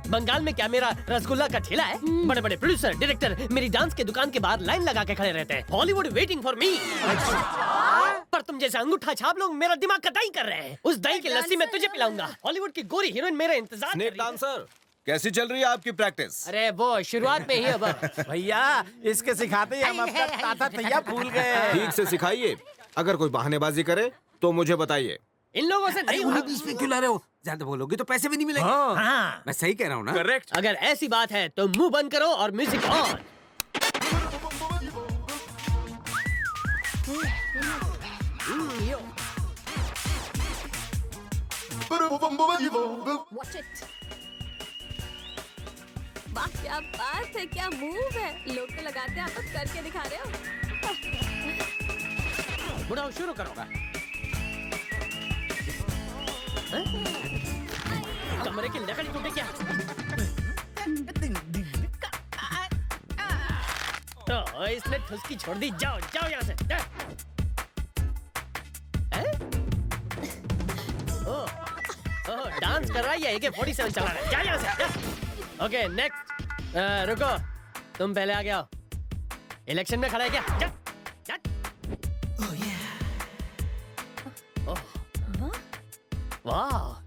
बंगाल में क्या मेरा रसगुल्ला का ठेला है? बड़े बड़े प्रोड्यूसर, डायरेक्टर मेरी डांस के दुकान के बाहर लाइन लगा के खड़े रहते हैं। Hollywood waiting for me. पर तुम जैसे अंगूठा छाप लोग मेरा दिमाग कटाई कर रहे हैं। उस दही की लस्सी मैं तुझे पिलाऊंगा। हॉलीवुड की गोरी हीरोइन मेरा इंतजार कर रही है। डांसर, कैसी चल रही है आपकी प्रैक्टिस? अरे वो शुरुआत में ही अब भैया इसके सिखाते ही हम अपना ताता तैया भूल गए। ठीक से सिखाइए। अगर कोई बहानेबाजी करे तो मुझे बताइए। इन लोगों से नहीं होगा। बीच में क्यों ला रहे हो? ज्यादा बोलोगे तो पैसे भी नहीं मिलेंगे। हाँ। मैं सही कह रहा हूँ ना? करेक्ट। अगर ऐसी बात है तो मुंह बंद करो और म्यूजिक ऑन। Watch it. वाह क्या बात है, क्या मूव है। लोग तो लगाते हैं, आप तो करके दिखा रहे हो। बुढ़ाओ शुरू करो। कमरे की लकड़ी टूटे क्या? तो इसने ठुसकी छोड़ दी। जाओ जाओ यहाँ से। डांस कर रहा है या AK-47 चला रहा है? जा यहाँ से। Okay next. रुको, तुम पहले आ गया। इलेक्शन में खड़ा है क्या? जा, जा। वाह।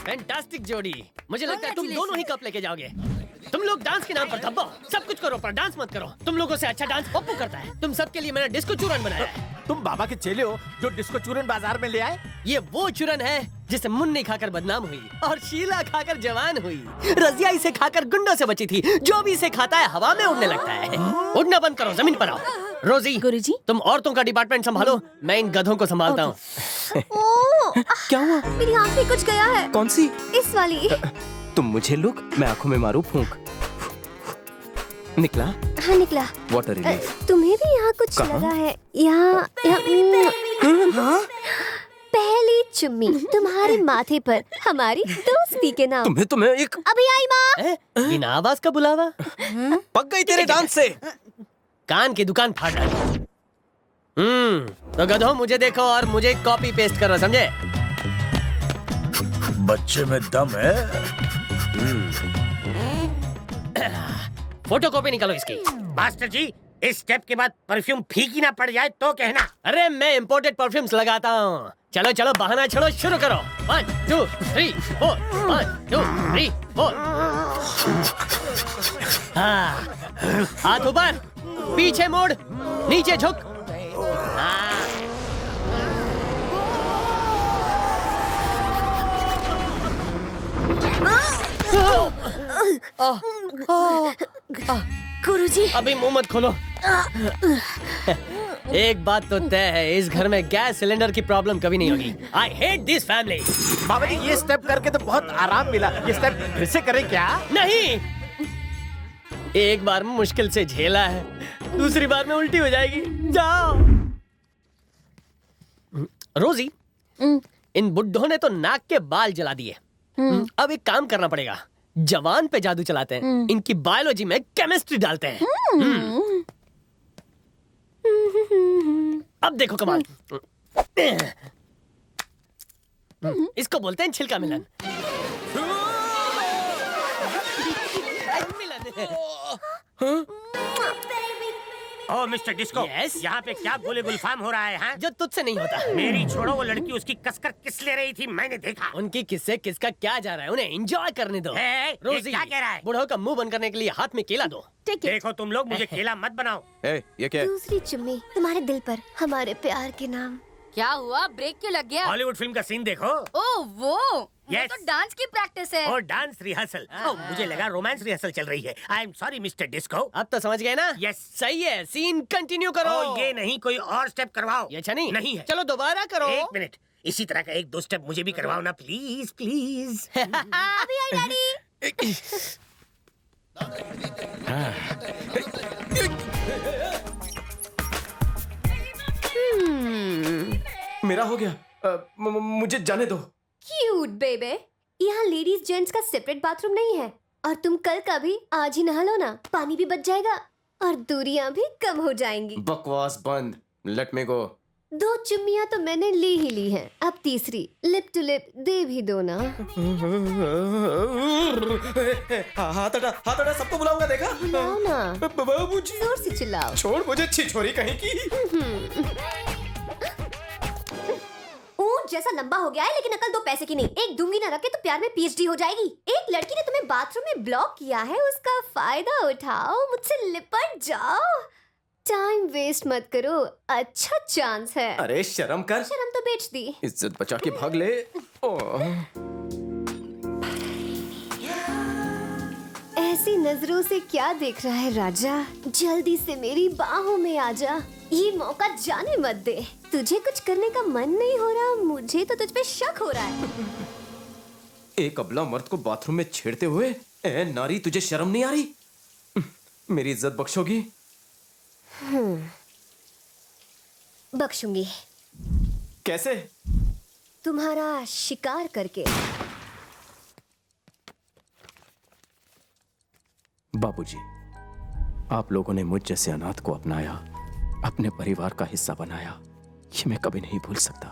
फैंटास्टिक जोड़ी। मुझे लगता है तुम दोनों ही कप लेके जाओगे। तुम लोग डांस के नाम पर धब्बो, सब कुछ करो पर डांस मत करो। तुम लोगों से अच्छा डांस पप्पू करता है। तुम सबके लिए मैंने डिस्को चूरन बनाया है। तुम बाबा के चेले हो जो डिस्को चूरन बाजार में ले आए? ये वो चूरन है जिसे मुन्नी खाकर बदनाम हुई और शीला खाकर जवान हुई। रजिया इसे खाकर गुंडों से बची थी। जो भी इसे खाता है हवा में उड़ने लगता है। उड़ना बंद करो, जमीन पर आओ। रोजी, गुरुजी, तुम औरतों का डिपार्टमेंट संभालो, मैं इन गधों को संभालता हूँ। क्या हुआ? मेरी आँख में कुछ गया है। कौन सी? इस वाली। तुम मुझे लुक, मैं आंखों में मारू फूंक। निकला? हाँ निकला। Water relief. तुम्हें भी यहाँ कुछ कहाँ? लगा है? यहाँ पहली चुम्मी तुम्हारे माथे पर हमारी दोस्ती के नाम। तुम्हें एक अभी आई माँ। बिना आवाज का बुलावा। पक गई तेरे डांस से। कान की दुकान फाड़ डाली। तो गधों मुझे देखो और मुझे कॉपी पेस्ट करो, समझे? बच्चे में दम है। फोटो कॉपी निकालो इसकी। मास्टर जी, इस स्टेप के बाद परफ्यूम फीकी ना पड़ जाए तो कहना। अरे मैं इम्पोर्टेड परफ्यूम्स लगाता हूँ। चलो चलो बहाना छोड़ो, शुरू करो। 1 2 3 4 1 2 3 4। हाथ ऊपर, पीछे मोड़, नीचे झुक। गुरुजी, अभी मुंह मत खोलो। एक बात तो तय है, इस घर में गैस सिलेंडर की प्रॉब्लम कभी नहीं होगी। I hate this family। बाबा जी ये स्टेप करके तो बहुत आराम मिला। ये स्टेप फिर से करें क्या? नहीं, एक बार में मुश्किल से झेला है, दूसरी बार में उल्टी हो जाएगी। जाओ। रोजी, इन बुड्ढों ने तो नाक के बाल जला दिए। अब एक काम करना पड़ेगा, जवान पे जादू चलाते हैं। इनकी बायोलॉजी में केमिस्ट्री डालते हैं। अब देखो कमाल। इसको बोलते हैं छिलका मिलन। ओ मिस्टर डिस्को, Yes? यहाँ पे क्या गोले गुलफाम हो रहा है? हाँ? जो तुझसे नहीं होता। मेरी छोड़ो, वो लड़की उसकी कसकर किस ले रही थी, मैंने देखा। उनकी किससे किसका क्या जा रहा है, उन्हें एंजॉय करने दो। ये रोजी, क्या कह रहा है? बुढ़ो का मुंह बंद करने के लिए हाथ में केला दो। देखो तुम लोग, मुझे केला मत बनाओ। ये क्या है? दूसरी चुम्मी तुम्हारे दिल पर हमारे प्यार के नाम। क्या हुआ? ब्रेक क्यों लग गया? हॉलीवुड फिल्म का सीन देखो। ओह वो Yes. तो डांस की प्रैक्टिस है। और डांस रिहर्सल। मुझे लगा रोमांस रिहर्सल चल रही है। I am sorry mister disco. अब तो समझ गए ना? Yes. सही है, सीन कंटिन्यू करो। ये नहीं, कोई और स्टेप करवाओ। ये अच्छा नहीं? नहीं है। चलो दोबारा करो। एक मिनट, इसी तरह का एक दो स्टेप मुझे भी करवाओ ना, प्लीज प्लीज। अभी आई डैडी। मेरा हो गया। मुझे जाने दो। क्यूट बेबे। यहाँ लेडीज जेंट्स का सेपरेट बाथरूम नहीं है। और तुम कल का भी आज ही नहा लो ना, पानी भी बच जाएगा और दूरियां भी कम हो जाएंगी। बकवास बंद। लेट मी गो। 2 चुम्मियां तो मैंने ली ही ली हैं, अब तीसरी लिप टू लिप दे भी दो ना। हाथ हटा, सबको बुलाऊंगा, देखा? बुलाओ ना, बाबूजी। जोर से चिल्लाओ। छोड़ मुझे, छिछोरी कहीं की। ऊंट जैसा लंबा हो गया है, लेकिन अकल 2 पैसे की नहीं। एक दूंगी ना रखे तो प्यार में पीएचडी हो जाएगी। एक लड़की ने तुम्हें बाथरूम में ब्लॉक किया है, उसका फायदा उठाओ, मुझसे लिपट जाओ। टाइम वेस्ट मत करो, अच्छा चांस है। अरे शर्म कर। शर्म तो बेच दी। इज्जत बचा के भाग ले। ऐसी नजरों से क्या देख रहा है राजा? जल्दी से मेरी बाहों में आ जा, ये मौका जाने मत दे। तुझे कुछ करने का मन नहीं हो रहा, मुझे तो तुझ पे शक हो रहा है। एक अबला मर्द को बाथरूम में छेड़ते हुए, ए नारी, तुझे शर्म नहीं आ रही? मेरी इज्जत बख्शोगी? बख्शूंगी। कैसे? तुम्हारा शिकार करके। बाबूजी, आप लोगों ने मुझ जैसे अनाथ को अपनाया, अपने परिवार का हिस्सा बनाया, ये मैं कभी नहीं भूल सकता।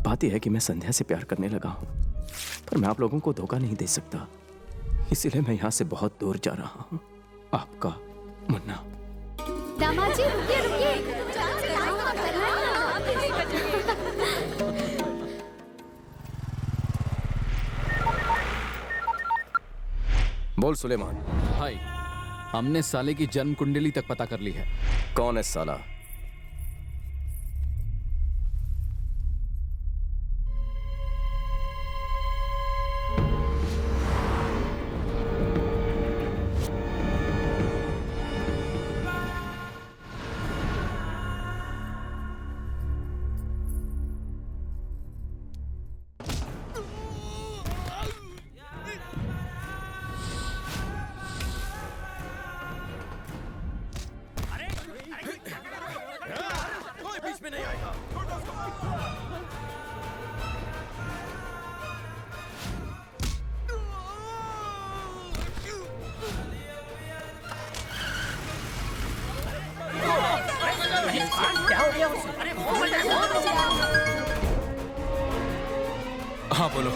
बात यह है कि मैं संध्या से प्यार करने लगा हूं, पर मैं आप लोगों को धोखा नहीं दे सकता, इसीलिए मैं यहां से बहुत दूर जा रहा हूं। आपका मुन्ना। दामाद जी रुकिए रुकिए। बोल सुलेमान। भाई, हमने साले की जन्म कुंडली तक पता कर ली है। कौन है साला? हाँ बोलो।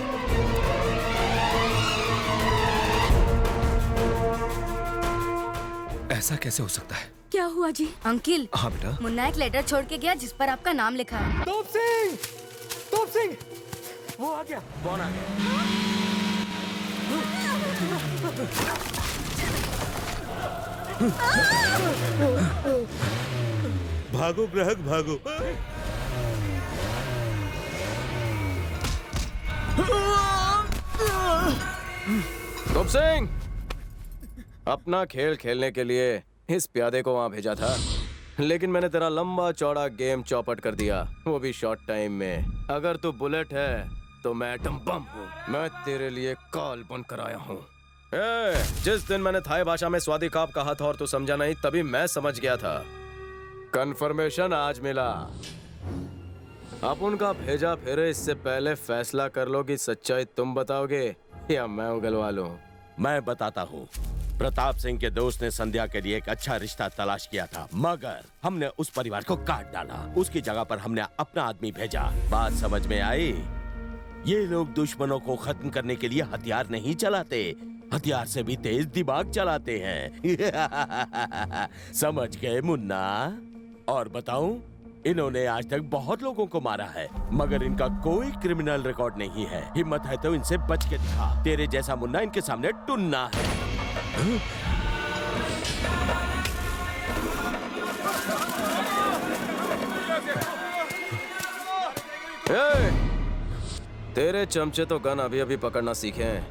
ऐसा कैसे हो सकता है? क्या हुआ जी? अंकिल, हाँ बेटा। मुन्ना एक लेटर छोड़ के गया जिस पर आपका नाम लिखा है। तोप सिंह, वो आ गया। कौन आ गया? भागो ग्राहक भागो। तोप सिंह, अपना खेल खेलने के लिए इस प्यादे को वहां भेजा था, लेकिन मैंने तेरा लंबा चौड़ा गेम चौपट कर दिया, वो भी शॉर्ट टाइम में। अगर तू बुलेट है तो मैं एटम बम हूँ। मैं तेरे लिए कॉल बन कर आया हूँ। जिस दिन मैंने थाई भाषा में स्वादी काप कहा था और तू समझा नहीं, तभी मैं समझ गया था। कंफर्मेशन आज मिला। अब उनका भेजा फिर इससे पहले फैसला कर लो कि सच्चाई तुम बताओगे या मैं उगलवा लूं। मैं बताता हूँ। प्रताप सिंह के दोस्त ने संध्या के लिए एक अच्छा रिश्ता तलाश किया था, मगर हमने उस परिवार को काट डाला। उसकी जगह पर हमने अपना आदमी भेजा। बात समझ में आई? ये लोग दुश्मनों को खत्म करने के लिए हथियार नहीं चलाते, हथियार से भी तेज दिमाग चलाते हैं। समझ गए मुन्ना? और बताऊं, इन्होंने आज तक बहुत लोगों को मारा है, मगर इनका कोई क्रिमिनल रिकॉर्ड नहीं है। हिम्मत है तो इनसे बच के दिखा। तेरे जैसा मुन्ना इनके सामने टुन्ना है। तेरे चमचे तो गन अभी अभी पकड़ना सीखे हैं,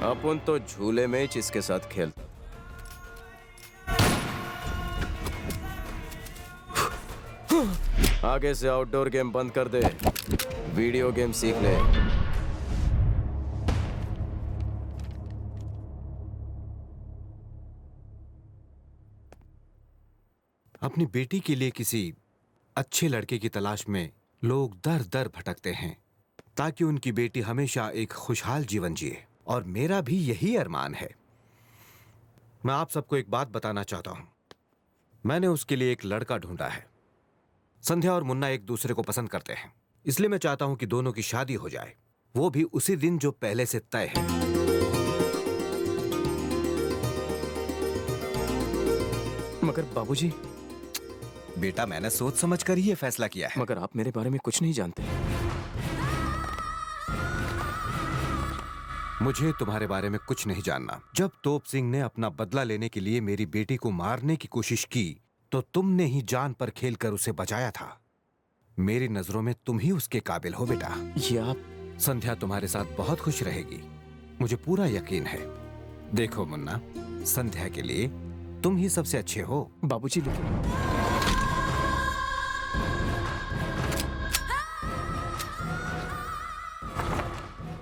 अपन तो झूले में ही इसके साथ खेल। आगे से आउटडोर गेम बंद कर दे, वीडियो गेम सीख ले। अपनी बेटी के लिए किसी अच्छे लड़के की तलाश में लोग दर दर भटकते हैं ताकि उनकी बेटी हमेशा एक खुशहाल जीवन जिए, और मेरा भी यही अरमान है। मैं आप सबको एक बात बताना चाहता हूं। मैंने उसके लिए एक लड़का ढूंढा है। संध्या और मुन्ना एक दूसरे को पसंद करते हैं, इसलिए मैं चाहता हूं कि दोनों की शादी हो जाए, वो भी उसी दिन जो पहले से तय है। मगर बाबूजी। बेटा, मैंने सोच समझ कर ही ये फैसला किया है। मगर आप मेरे बारे में कुछ नहीं जानते। मुझे तुम्हारे बारे में कुछ नहीं जानना। जब तोप सिंह ने अपना बदला लेने के लिए मेरी बेटी को मारने की कोशिश की तो तुमने ही जान पर खेलकर उसे बचाया था। मेरी नजरों में तुम ही उसके काबिल हो बेटा। ये आप। संध्या तुम्हारे साथ बहुत खुश रहेगी, मुझे पूरा यकीन है। देखो मुन्ना, संध्या के लिए तुम ही सबसे अच्छे हो। बाबूजी लेकिन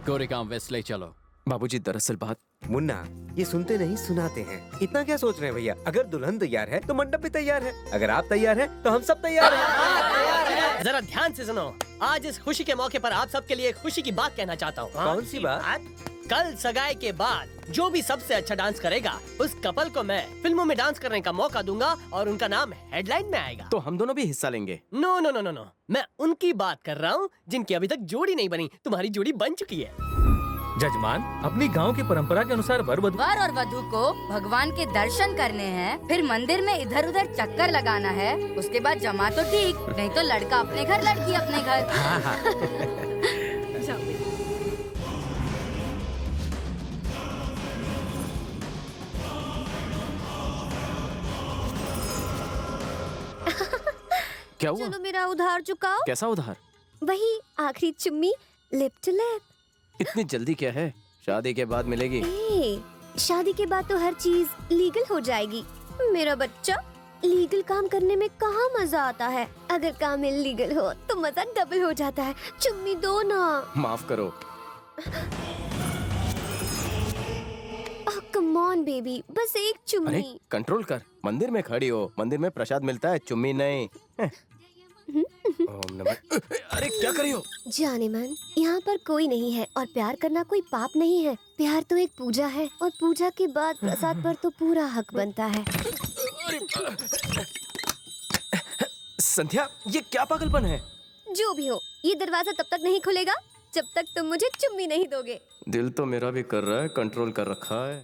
कोरेगांव वेस्ट ले चलो। बाबूजी दरअसल बात। मुन्ना, ये सुनते नहीं सुनाते हैं। इतना क्या सोच रहे हैं भैया? अगर दुल्हन तैयार है तो मंडप भी तैयार है, अगर आप तैयार हैं तो हम सब तैयार हैं। जरा ध्यान से सुनो। आज इस खुशी के मौके पर आप सबके लिए खुशी की बात कहना चाहता हूँ। कौन सी बात? कल सगाई के बाद जो भी सबसे अच्छा डांस करेगा उस कपल को मैं फिल्मों में डांस करने का मौका दूंगा और उनका नाम हेडलाइन में आएगा। तो हम दोनों भी हिस्सा लेंगे? No no no no no, मैं उनकी बात कर रहा हूँ जिनकी अभी तक जोड़ी नहीं बनी। तुम्हारी जोड़ी बन चुकी है। जजमान, अपनी गांव की परंपरा के अनुसार वर और वधू को भगवान के दर्शन करने हैं, फिर मंदिर में इधर उधर चक्कर लगाना है, उसके बाद जमा तो ठीक, नहीं तो लड़का अपने घर लड़की अपने घर। क्या हुआ? चलो मेरा उधार चुकाओ। कैसा उधार? वही आखिरी चुम्मी, लिप टू लिप। इतनी जल्दी क्या है? शादी के बाद मिलेगी। शादी के बाद तो हर चीज लीगल हो जाएगी मेरा बच्चा। लीगल काम करने में कहाँ मजा आता है, अगर काम इलीगल हो तो मजा डबल हो जाता है। चुम्मी दो ना। माफ करो। कम ऑन बेबी, बस एक अरे चुम्मी। कंट्रोल कर, मंदिर में खड़ी हो, मंदिर में प्रसाद मिलता है, चुम्मी नहीं। ओम नमः। अरे क्या कर रही हो? जाने मन, यहाँ पर कोई नहीं है और प्यार करना कोई पाप नहीं है। प्यार तो एक पूजा है और पूजा के बाद प्रसाद पर तो पूरा हक बनता है। संध्या, ये क्या पागलपन है? जो भी हो, ये दरवाजा तब तक नहीं खुलेगा जब तक तुम मुझे चुम्मी नहीं दोगे। दिल तो मेरा भी कर रहा है, कंट्रोल कर रखा है।